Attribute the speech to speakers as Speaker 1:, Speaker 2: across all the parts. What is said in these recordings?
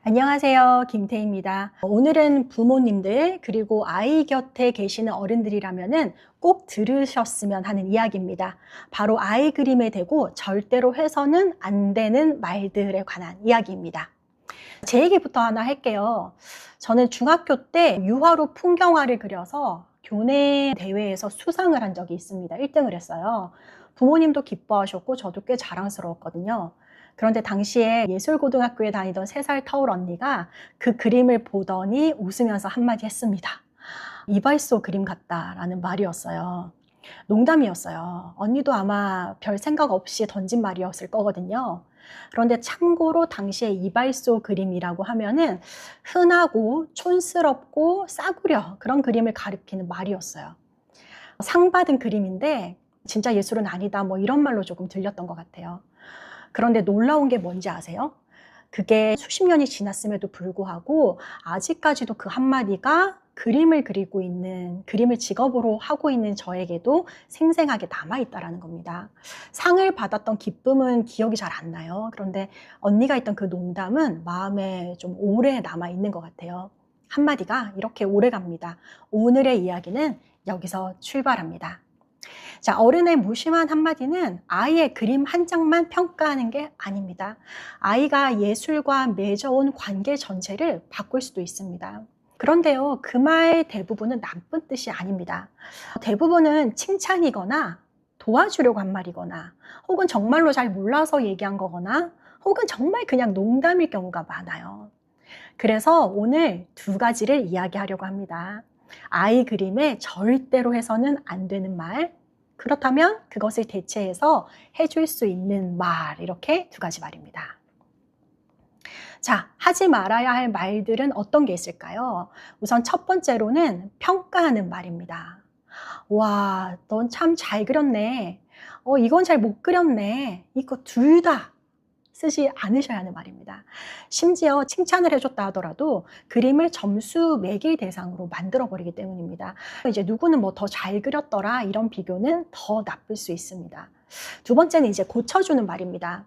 Speaker 1: 안녕하세요. 김태희입니다. 오늘은 부모님들 그리고 아이 곁에 계시는 어른들이라면은 꼭 들으셨으면 하는 이야기입니다. 바로 아이 그림에 대고 절대로 해서는 안 되는 말들에 관한 이야기입니다. 제 얘기부터 하나 할게요. 저는 중학교 때 유화로 풍경화를 그려서 교내 대회에서 수상을 한 적이 있습니다. 1등을 했어요. 부모님도 기뻐하셨고 저도 꽤 자랑스러웠거든요. 그런데 당시에 예술고등학교에 다니던 3살 터울 언니가 그 그림을 보더니 웃으면서 한마디 했습니다. 이발소 그림 같다라는 말이었어요. 농담이었어요. 언니도 아마 별 생각 없이 던진 말이었을 거거든요. 그런데 참고로 당시에 이발소 그림이라고 하면은 흔하고 촌스럽고 싸구려 그런 그림을 가리키는 말이었어요. 상 받은 그림인데 진짜 예술은 아니다 뭐 이런 말로 조금 들렸던 것 같아요. 그런데 놀라운 게 뭔지 아세요? 그게 수십 년이 지났음에도 불구하고 아직까지도 그 한마디가 그림을 그리고 있는, 그림을 직업으로 하고 있는 저에게도 생생하게 남아있다라는 겁니다. 상을 받았던 기쁨은 기억이 잘 안 나요. 그런데 언니가 했던 그 농담은 마음에 좀 오래 남아있는 것 같아요. 한마디가 이렇게 오래 갑니다. 오늘의 이야기는 여기서 출발합니다. 자, 어른의 무심한 한마디는 아이의 그림 한 장만 평가하는 게 아닙니다. 아이가 예술과 맺어온 관계 전체를 바꿀 수도 있습니다. 그런데요, 그 말 대부분은 나쁜 뜻이 아닙니다. 대부분은 칭찬이거나 도와주려고 한 말이거나 혹은 정말로 잘 몰라서 얘기한 거거나 혹은 정말 그냥 농담일 경우가 많아요. 그래서 오늘 2가지를 이야기하려고 합니다. 아이 그림에 절대로 해서는 안 되는 말, 그렇다면 그것을 대체해서 해줄 수 있는 말, 이렇게 2가지 말입니다. 자, 하지 말아야 할 말들은 어떤 게 있을까요? 우선 첫 번째로는 평가하는 말입니다. 와, 넌 참 잘 그렸네. 이건 잘 못 그렸네. 이거 둘 다 쓰지 않으셔야 하는 말입니다. 심지어 칭찬을 해줬다 하더라도 그림을 점수 매길 대상으로 만들어버리기 때문입니다. 이제 누구는 뭐 더 잘 그렸더라 이런 비교는 더 나쁠 수 있습니다. 2번째는 이제 고쳐주는 말입니다.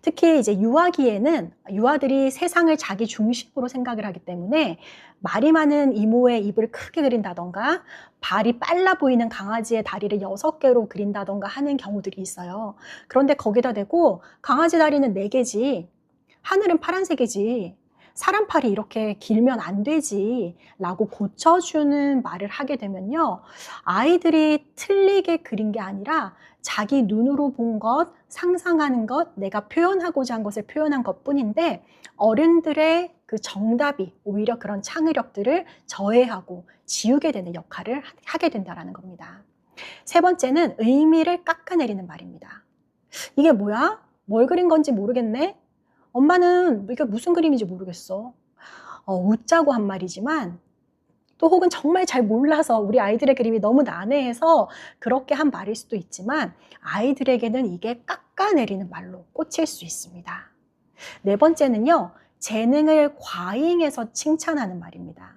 Speaker 1: 특히 이제 유아기에는 유아들이 세상을 자기 중심으로 생각을 하기 때문에 말이 많은 이모의 입을 크게 그린다던가 발이 빨라 보이는 강아지의 다리를 6개로 그린다던가 하는 경우들이 있어요. 그런데 거기다 대고 강아지 다리는 4개지, 하늘은 파란색이지, 사람 팔이 이렇게 길면 안 되지 라고 고쳐주는 말을 하게 되면요, 아이들이 틀리게 그린 게 아니라 자기 눈으로 본 것, 상상하는 것, 내가 표현하고자 한 것을 표현한 것 뿐인데 어른들의 그 정답이 오히려 그런 창의력들을 저해하고 지우게 되는 역할을 하게 된다는 겁니다. 3번째는 의미를 깎아내리는 말입니다. 이게 뭐야? 뭘 그린 건지 모르겠네? 엄마는 이게 무슨 그림인지 모르겠어. 웃자고 한 말이지만 또 혹은 정말 잘 몰라서 우리 아이들의 그림이 너무 난해해서 그렇게 한 말일 수도 있지만 아이들에게는 이게 깎아내리는 말로 꽂힐 수 있습니다. 4번째는요, 재능을 과잉해서 칭찬하는 말입니다.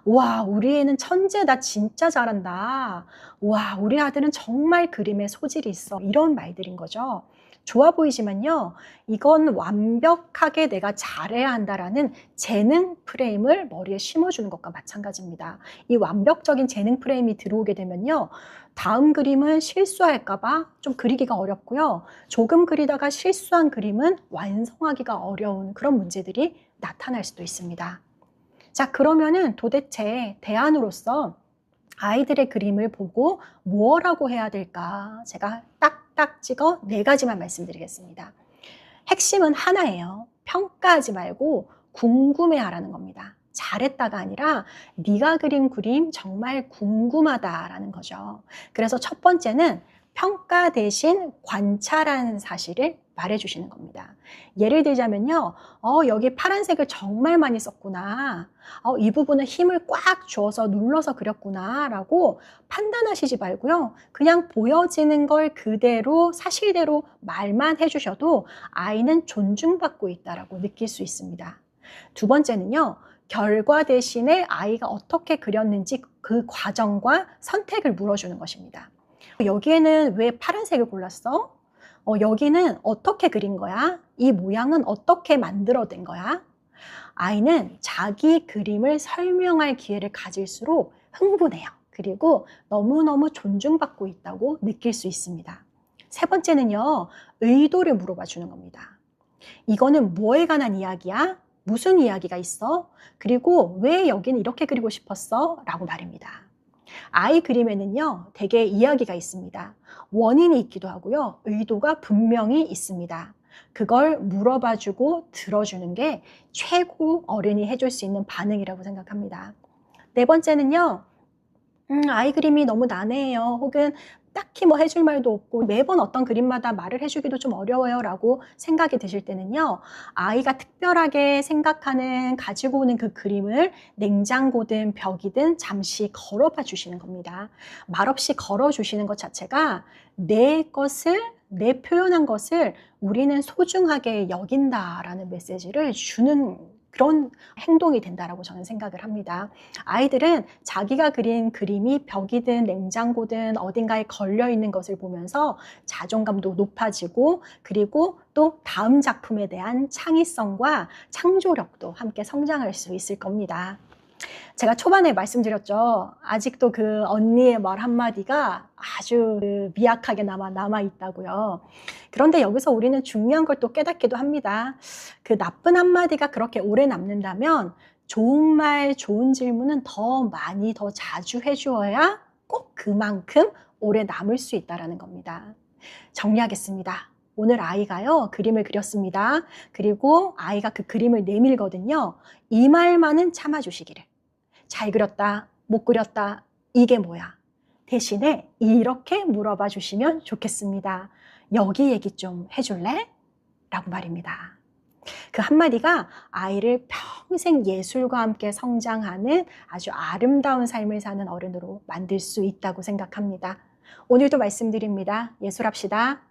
Speaker 1: 와, 우리 애는 천재다, 진짜 잘한다. 와, 우리 아들은 정말 그림에 소질이 있어. 이런 말들인 거죠. 좋아 보이지만요, 이건 완벽하게 내가 잘해야 한다라는 재능 프레임을 머리에 심어주는 것과 마찬가지입니다. 이 완벽적인 재능 프레임이 들어오게 되면요, 다음 그림은 실수할까봐 좀 그리기가 어렵고요, 조금 그리다가 실수한 그림은 완성하기가 어려운 그런 문제들이 나타날 수도 있습니다. 자, 그러면은 도대체 대안으로서 아이들의 그림을 보고 뭐라고 해야 될까? 제가 딱딱 찍어 4가지만 말씀드리겠습니다. 핵심은 하나예요. 평가하지 말고 궁금해하라는 겁니다. 잘했다가 아니라 네가 그린 그림 정말 궁금하다라는 거죠. 그래서 첫 번째는 평가 대신 관찰하는 사실을 말해주시는 겁니다. 예를 들자면요, 여기 파란색을 정말 많이 썼구나. 이 부분은 힘을 꽉 주어서 눌러서 그렸구나 라고 판단하시지 말고요, 그냥 보여지는 걸 그대로 사실대로 말만 해주셔도 아이는 존중받고 있다라고 느낄 수 있습니다. 2번째는요, 결과 대신에 아이가 어떻게 그렸는지 그 과정과 선택을 물어주는 것입니다. 여기에는 왜 파란색을 골랐어? 여기는 어떻게 그린 거야? 이 모양은 어떻게 만들어낸 거야? 아이는 자기 그림을 설명할 기회를 가질수록 흥분해요. 그리고 너무너무 존중받고 있다고 느낄 수 있습니다. 세 번째는요, 의도를 물어봐 주는 겁니다. 이거는 뭐에 관한 이야기야? 무슨 이야기가 있어? 그리고 왜 여기는 이렇게 그리고 싶었어? 라고 말입니다. 아이 그림에는요, 대개 이야기가 있습니다. 원인이 있기도 하고요, 의도가 분명히 있습니다. 그걸 물어봐주고 들어주는 게 최고 어른이 해줄 수 있는 반응이라고 생각합니다. 네 번째는요, 아이 그림이 너무 난해해요. 혹은 딱히 뭐 해줄 말도 없고 매번 어떤 그림마다 말을 해주기도 좀 어려워요 라고 생각이 드실 때는요, 아이가 특별하게 생각하는, 가지고 오는 그 그림을 냉장고든 벽이든 잠시 걸어봐 주시는 겁니다. 말없이 걸어주시는 것 자체가 내 표현한 것을 우리는 소중하게 여긴다라는 메시지를 주는 그런 행동이 된다라고 저는 생각을 합니다. 아이들은 자기가 그린 그림이 벽이든 냉장고든 어딘가에 걸려 있는 것을 보면서 자존감도 높아지고, 그리고 또 다음 작품에 대한 창의성과 창조력도 함께 성장할 수 있을 겁니다. 제가 초반에 말씀드렸죠. 아직도 그 언니의 말 한마디가 아주 미약하게 남아 있다고요. 그런데 여기서 우리는 중요한 걸 또 깨닫기도 합니다. 그 나쁜 한마디가 그렇게 오래 남는다면 좋은 말, 좋은 질문은 더 많이, 더 자주 해주어야 꼭 그만큼 오래 남을 수 있다는 겁니다. 정리하겠습니다. 오늘 아이가요, 그림을 그렸습니다. 그리고 아이가 그 그림을 내밀거든요. 이 말만은 참아주시기를. 잘 그렸다, 못 그렸다, 이게 뭐야? 대신에 이렇게 물어봐 주시면 좋겠습니다. 여기 얘기 좀 해줄래? 라고 말입니다. 그 한마디가 아이를 평생 예술과 함께 성장하는 아주 아름다운 삶을 사는 어른으로 만들 수 있다고 생각합니다. 오늘도 말씀드립니다. 예술합시다.